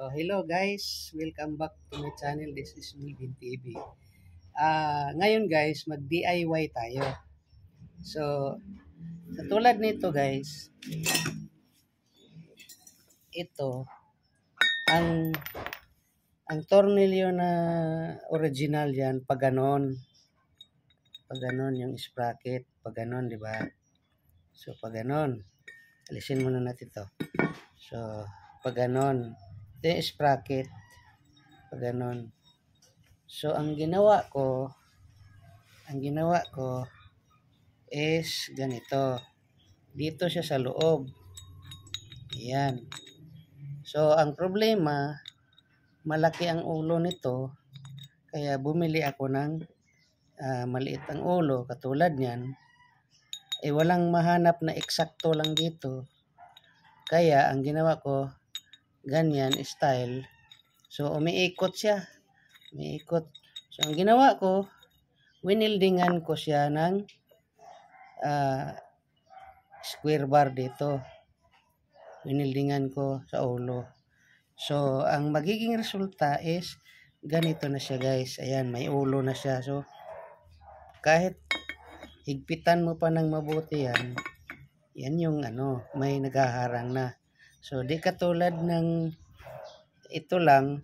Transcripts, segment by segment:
So, hello guys, welcome back to my channel. This is Milvin TV. Ngayon guys, mag-DIY tayo. So, katulad nito guys, ito, ang tornilyo na original yan, pag ganon yung sprocket, pag ganon, di ba? So, pag ganon, alisin muna natin to. So, pag ganon, ito yung sprocket, pag ganon. So, ang ginawa ko is ganito. Dito siya sa loob. Ayan. So, ang problema, malaki ang ulo nito. Kaya bumili ako ng maliit ang ulo. Katulad niyan. Walang mahanap na eksakto lang dito. Kaya, ang ginawa ko, ganyan style. So, umiikot siya. Umiikot. So, ang ginawa ko, winildingan ko siya ng square bar dito. Winildingan ko sa ulo. So, ang magiging resulta is ganito na siya guys. Ayan, may ulo na siya. So, kahit higpitan mo pa ng mabuti yan, yan yung may naghaharang na. So, di katulad ng ito lang,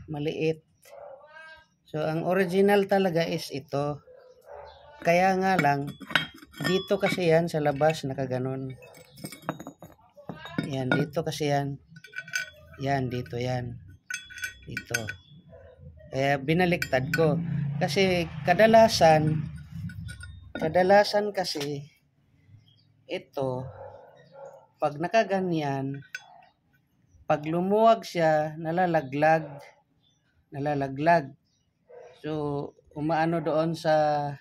maliit. So, ang original talaga is ito. Kaya nga lang, dito kasi yan sa labas nakaganon. Yan, dito kasi yan. Yan, dito yan. Dito. Kaya binaliktad ko. Kasi kadalasan kasi, ito, pag nakaganyan, pag lumuwag siya, nalalaglag. So, umaano doon sa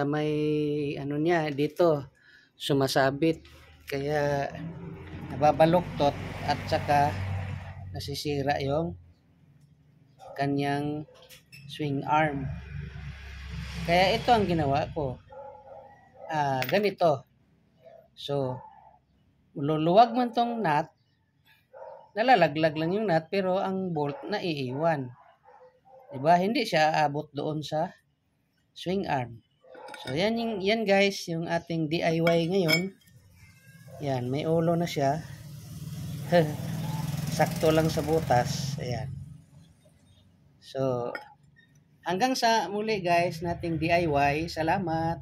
may niya dito sumasabit, kaya nababaluktot at saka nasisira yung kanyang swing arm. Kaya ito ang ginawa ko, ganito. So, luluwag man tong nut, nalalaglag lang yung nut, pero ang bolt naiiwan, diba? Hindi siya aabot doon sa swing arm. So, yan guys, yung ating DIY ngayon. Yan, may ulo na siya. Sakto lang sa butas. Ayan. So, hanggang sa muli guys, nating DIY. Salamat.